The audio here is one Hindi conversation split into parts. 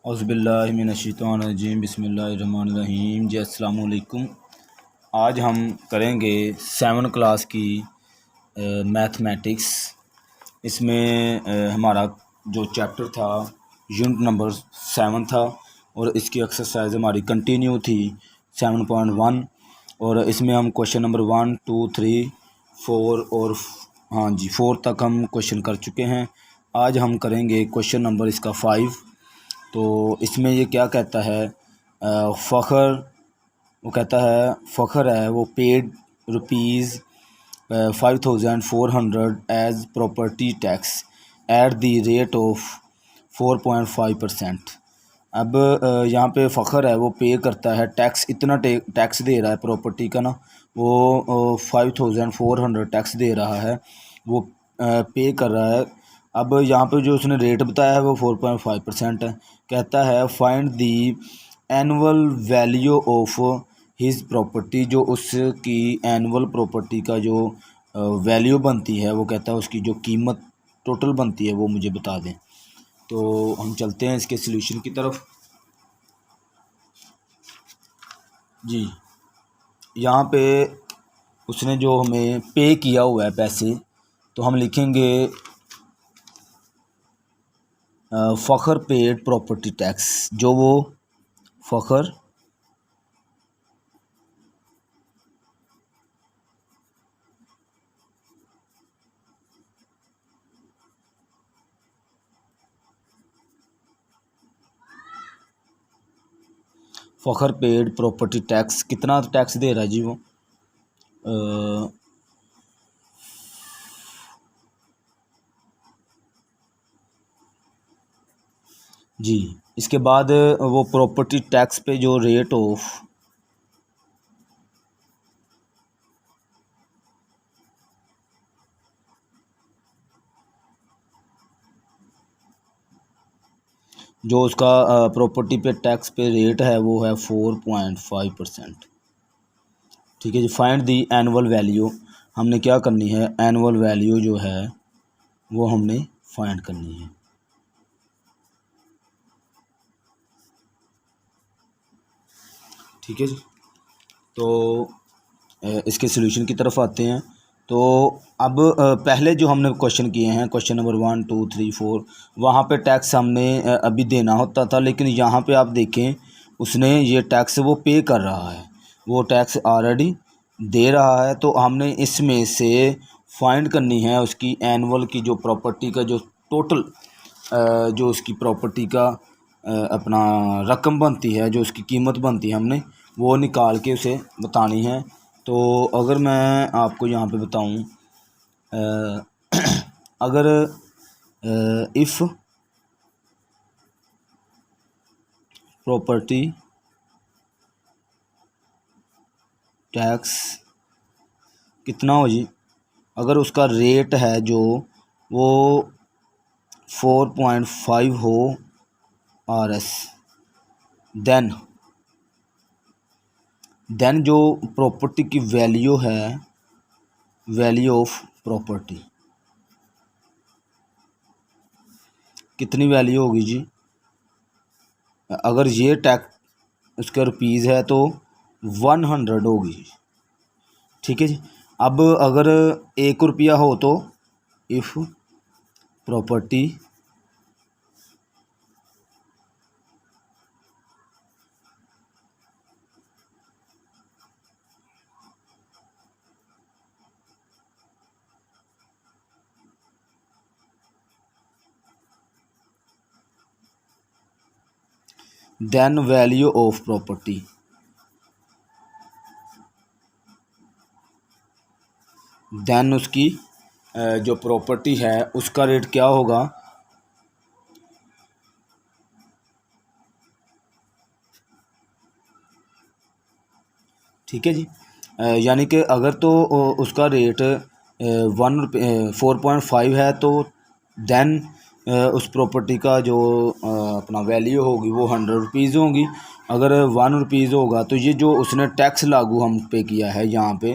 औज़ुबिल्लाहिमिनश्शैतानिर्रजीम बिस्मिल्लाहिर्रहमानिर्रहीम। जी अस्सलाम वालेकुम। आज हम करेंगे 7 क्लास की मैथमेटिक्स। इसमें हमारा जो चैप्टर था यूनिट नंबर 7 था और इसकी एक्सरसाइज हमारी कंटिन्यू थी 7.1 और इसमें हम क्वेश्चन नंबर 1, 2, 3, 4 और 4 तक हम क्वेश्चन कर चुके हैं। आज हम करेंगे क्वेश्चन नंबर इसका 5। तो इसमें ये क्या कहता है, फ़ख्र, वो कहता है फ़ख्र है वो paid rupees 5400 as property tax at the rate of 4.5%। अब यहाँ पे फ़ख्र है वो पे करता है टैक्स, इतना टैक्स दे रहा है प्रॉपर्टी का ना, वो 5400 टैक्स दे रहा है, वो पे कर रहा है। अब यहाँ पे जो उसने रेट बताया है वो 4.5% है। कहता है find the annual value of his property, जो उसकी एनुअल प्रॉपर्टी का जो वैल्यू बनती है, वो कहता है उसकी जो कीमत टोटल बनती है वो मुझे बता दें। तो हम चलते हैं इसके सॉल्यूशन की तरफ। जी, यहाँ पे उसने जो हमें पे किया हुआ है पैसे, तो हम लिखेंगे फ़ख्र पेड प्रॉपर्टी टैक्स, जो वो फ़ख्र फ़ख्र पेड प्रॉपर्टी टैक्स, कितना टैक्स दे रहा है जी वो, जी। इसके बाद वो प्रॉपर्टी टैक्स पे जो रेट ऑफ जो उसका प्रॉपर्टी पे टैक्स पे रेट है वो है 4.5%। ठीक है जी। फाइंड दी एनुअल वैल्यू, हमने क्या करनी है, एनुअल वैल्यू जो है वो हमने फाइंड करनी है। ठीक है जी। तो इसके सॉल्यूशन की तरफ आते हैं। तो अब पहले जो हमने क्वेश्चन किए हैं, क्वेश्चन नंबर 1, 2, 3, 4, वहाँ पे टैक्स हमने अभी देना होता था, लेकिन यहाँ पे आप देखें उसने ये टैक्स वो पे कर रहा है, वो टैक्स ऑलरेडी दे रहा है। तो हमने इसमें से फाइंड करनी है उसकी एनुअल की जो प्रॉपर्टी का जो टोटल जो उसकी प्रॉपर्टी का अपना रकम बनती है, जो उसकी कीमत बनती है, हमने वो निकाल के उसे बतानी है। तो अगर मैं आपको यहाँ पे बताऊँ, अगर इफ़ प्रॉपर्टी टैक्स कितना हो जी, अगर उसका रेट है जो वो 4.5 हो RS, देन जो प्रॉपर्टी की वैल्यू है, वैल्यू ऑफ प्रॉपर्टी, कितनी वैल्यू होगी जी, अगर ये टैक्स उसका रुपीज़ है तो 100 होगी। ठीक है जी। अब अगर 1 रुपया हो तो if property then value of property, then उसकी जो प्रॉपर्टी है उसका रेट क्या होगा, ठीक है जी। यानी कि अगर तो उसका रेट 4.5 है तो देन उस प्रॉपर्टी का जो अपना वैल्यू होगी वो 100 रुपीज़ होगी। अगर 1 रुपीज़ होगा तो ये जो उसने टैक्स लागू हम पे किया है यहाँ पे,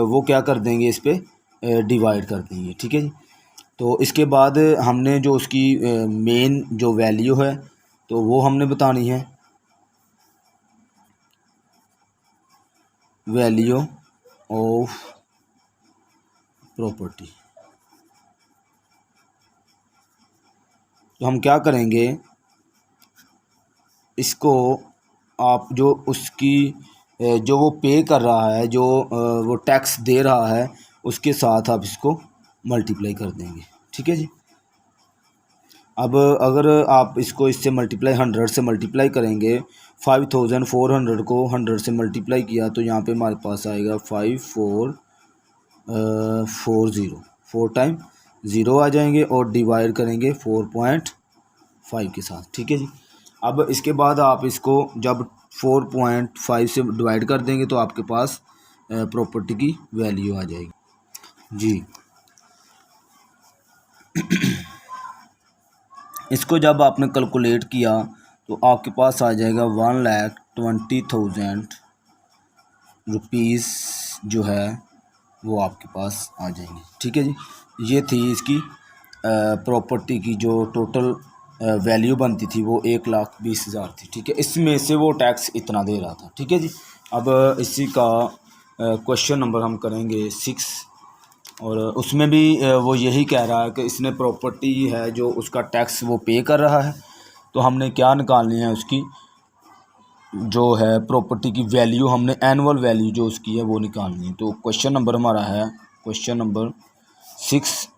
वो क्या कर देंगे, इस पे डिवाइड कर देंगे। ठीक है जी। तो इसके बाद हमने जो उसकी मेन जो वैल्यू है तो वो हमने बतानी है। Value of property. तो हम क्या करेंगे, इसको आप जो उसकी जो वो पे कर रहा है, जो वो टैक्स दे रहा है, उसके साथ आप इसको मल्टीप्लाई कर देंगे। ठीक है जी। अब अगर आप इसको इससे मल्टीप्लाई 100 से मल्टीप्लाई करेंगे, 5400 को 100 से मल्टीप्लाई किया तो यहाँ पे हमारे पास आएगा 5440, 4 टाइम 0 आ जाएंगे और डिवाइड करेंगे 4.5 के साथ। ठीक है जी। अब इसके बाद आप इसको जब 4.5 से डिवाइड कर देंगे तो आपके पास प्रॉपर्टी की वैल्यू आ जाएगी जी। इसको जब आपने कैलकुलेट किया तो आपके पास आ जाएगा 1,20,000 रुपीज़ जो है वो आपके पास आ जाएंगे। ठीक है जी। ये थी इसकी प्रॉपर्टी की जो टोटल वैल्यू बनती थी, वो 1,20,000 थी। ठीक है, इसमें से वो टैक्स इतना दे रहा था। ठीक है जी। अब इसी का क्वेश्चन नंबर हम करेंगे 6, और उसमें भी वो यही कह रहा है कि इसने प्रॉपर्टी है जो उसका टैक्स वो पे कर रहा है, तो हमने क्या निकालनी है, उसकी जो है प्रॉपर्टी की वैल्यू, हमने एनुअल वैल्यू जो उसकी है वो निकालनी है। तो क्वेश्चन नंबर हमारा है क्वेश्चन नंबर 6,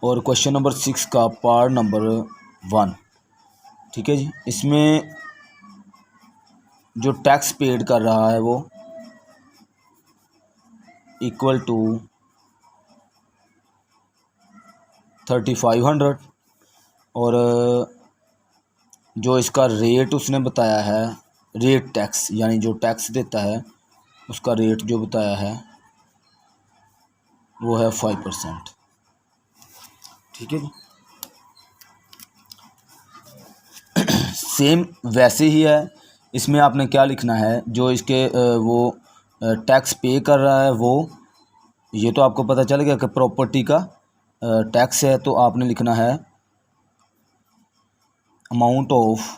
और क्वेश्चन नंबर 6 का पार्ट नंबर 1। ठीक है जी। इसमें जो टैक्स पेड कर रहा है वो इक्वल टू 3,500, और जो इसका रेट उसने बताया है, रेट टैक्स यानी जो टैक्स देता है उसका रेट जो बताया है वो है 5%। ठीक है जी। सेम वैसे ही है, इसमें आपने क्या लिखना है, जो इसके वो टैक्स पे कर रहा है वो, ये तो आपको पता चल गया कि प्रॉपर्टी का टैक्स है, तो आपने लिखना है अमाउंट ऑफ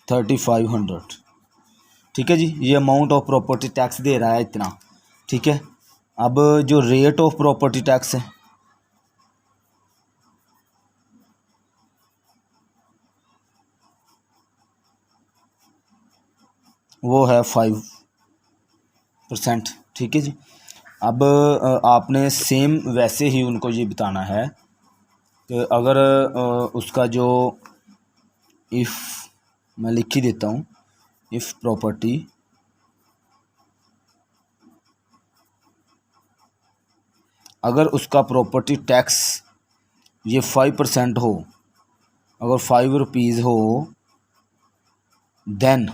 $3,500। ठीक है जी। ये अमाउंट ऑफ प्रॉपर्टी टैक्स दे रहा है इतना। ठीक है। अब जो रेट ऑफ प्रॉपर्टी टैक्स है वो है 5%। ठीक है जी। अब आपने सेम वैसे ही उनको ये बताना है कि अगर उसका जो इफ़, मैं लिख ही देता हूँ, इफ़ प्रॉपर्टी अगर उसका प्रॉपर्टी टैक्स ये 5% हो, अगर 5 रुपीज़ हो, then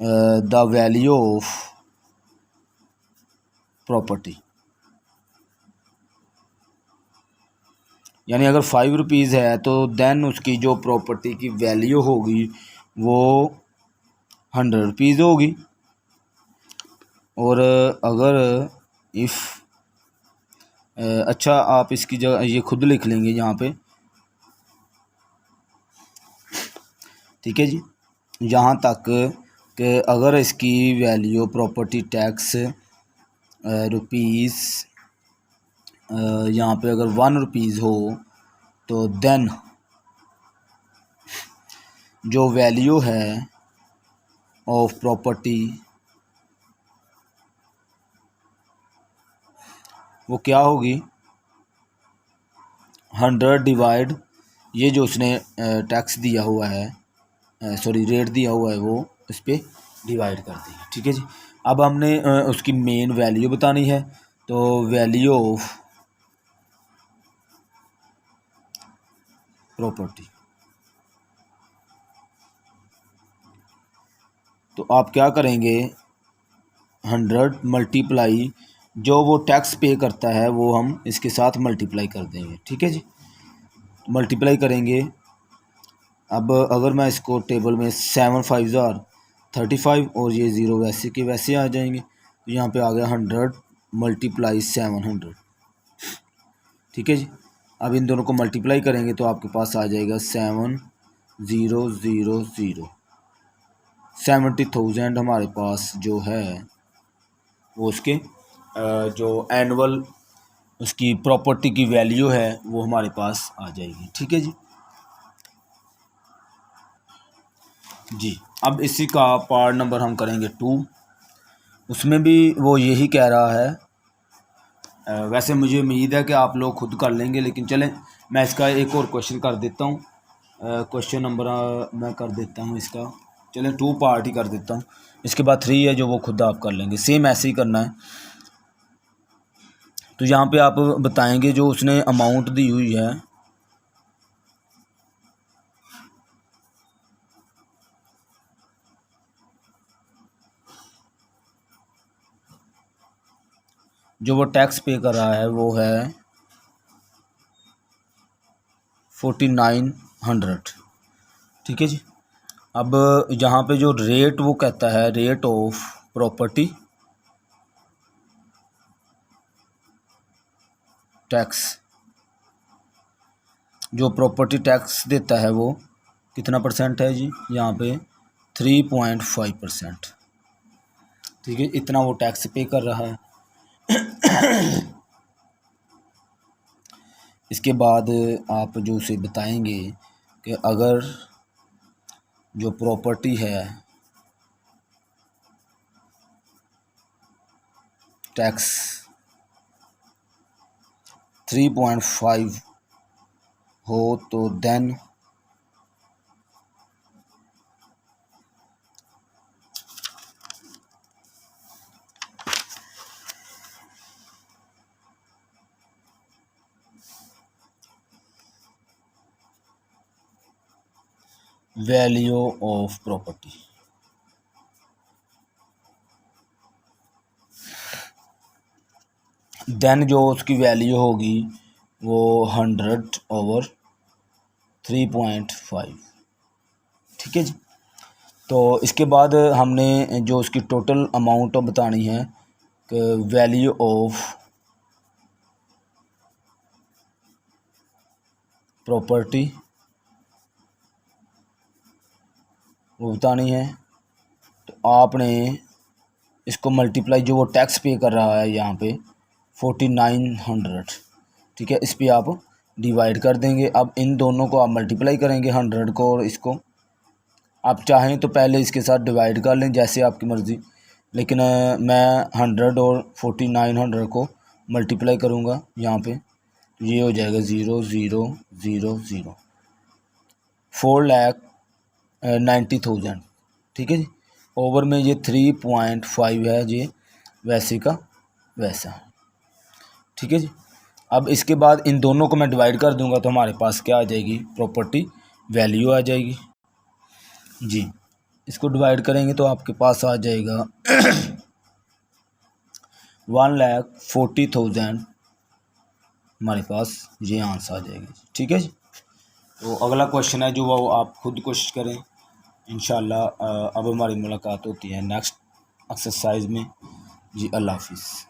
the value of property, यानी अगर 5 रुपीज़ है तो देन उसकी जो प्रॉपर्टी की वैल्यू होगी वो 100 रुपीज़ होगी। और अगर इफ़ अच्छा, आप इसकी जगह ये खुद लिख लेंगे यहाँ पे। ठीक है जी। यहाँ तक कि अगर इसकी वैल्यू प्रॉपर्टी टैक्स रुपीज़ यहाँ पे अगर 1 रुपीज़ हो, तो देन जो वैल्यू है ऑफ प्रॉपर्टी वो क्या होगी, 100 डिवाइड ये जो उसने टैक्स दिया हुआ है, सॉरी रेट दिया हुआ है, वो इस पर डिवाइड कर दी। ठीक है जी। अब हमने उसकी मेन वैल्यू बतानी है, तो वैल्यू ऑफ प्रॉपर्टी, तो आप क्या करेंगे, 100 मल्टीप्लाई जो वो टैक्स पे करता है वो हम इसके साथ मल्टीप्लाई कर देंगे। ठीक है जी। मल्टीप्लाई करेंगे। अब अगर मैं इसको टेबल में 7 5 ज़ार 35 और ये ज़ीरो वैसे के वैसे आ जाएंगे, तो यहाँ पे आ गया 100 मल्टीप्लाई 700। ठीक है जी। अब इन दोनों को मल्टीप्लाई करेंगे तो आपके पास आ जाएगा 7000, 70,000 हमारे पास जो है वो उसके जो एनुअल उसकी प्रॉपर्टी की वैल्यू है वो हमारे पास आ जाएगी। ठीक है जी। जी अब इसी का पार्ट नंबर हम करेंगे 2। उसमें भी वो यही कह रहा है। वैसे मुझे उम्मीद है कि आप लोग खुद कर लेंगे, लेकिन चलें मैं इसका एक और क्वेश्चन कर देता हूँ। क्वेश्चन नंबर मैं कर देता हूँ इसका, चलें 2 पार्ट ही कर देता हूँ। इसके बाद 3 है जो वो खुद आप कर लेंगे, सेम ऐसे ही करना है। तो यहाँ पे आप बताएंगे जो उसने अमाउंट दी हुई है, जो वो टैक्स पे कर रहा है वो है 4900। ठीक है जी। अब यहाँ पे जो रेट वो कहता है रेट ऑफ प्रॉपर्टी टैक्स, जो प्रॉपर्टी टैक्स देता है वो कितना परसेंट है जी, यहाँ पे 3.5%। ठीक है, इतना वो टैक्स पे कर रहा है। इसके बाद आप जो उसे बताएंगे कि अगर जो प्रॉपर्टी है टैक्स 3.5 हो तो then value of property, then जो उसकी वैल्यू होगी वो 100/3.5। ठीक है जी। तो इसके बाद हमने जो उसकी टोटल अमाउंट बतानी है कि वैल्यू ऑफ प्रॉपर्टी वो बतानी है। तो आपने इसको मल्टीप्लाई जो वो टैक्स पे कर रहा है यहाँ पे 4900, ठीक है, इस पर आप डिवाइड कर देंगे। अब इन दोनों को आप मल्टीप्लाई करेंगे 100 को और इसको। आप चाहें तो पहले इसके साथ डिवाइड कर लें जैसे आपकी मर्ज़ी, लेकिन मैं 100 और 4900 को मल्टीप्लाई करूँगा यहाँ पे, तो ये हो जाएगा 0000 4,90,000। ठीक है जी। ओवर में ये 3.5 है, ये वैसे का वैसा। ठीक है जी। अब इसके बाद इन दोनों को मैं डिवाइड कर दूंगा तो हमारे पास क्या आ जाएगी, प्रॉपर्टी वैल्यू आ जाएगी जी। इसको डिवाइड करेंगे तो आपके पास आ जाएगा 1,40,000 हमारे पास ये आंसर आ जाएगा। ठीक है जी। तो अगला क्वेश्चन है जो वो आप खुद कोशिश करें इंशाल्लाह। अब हमारी मुलाकात होती है नेक्स्ट एक्सरसाइज में जी। अल्लाह हाफिज़।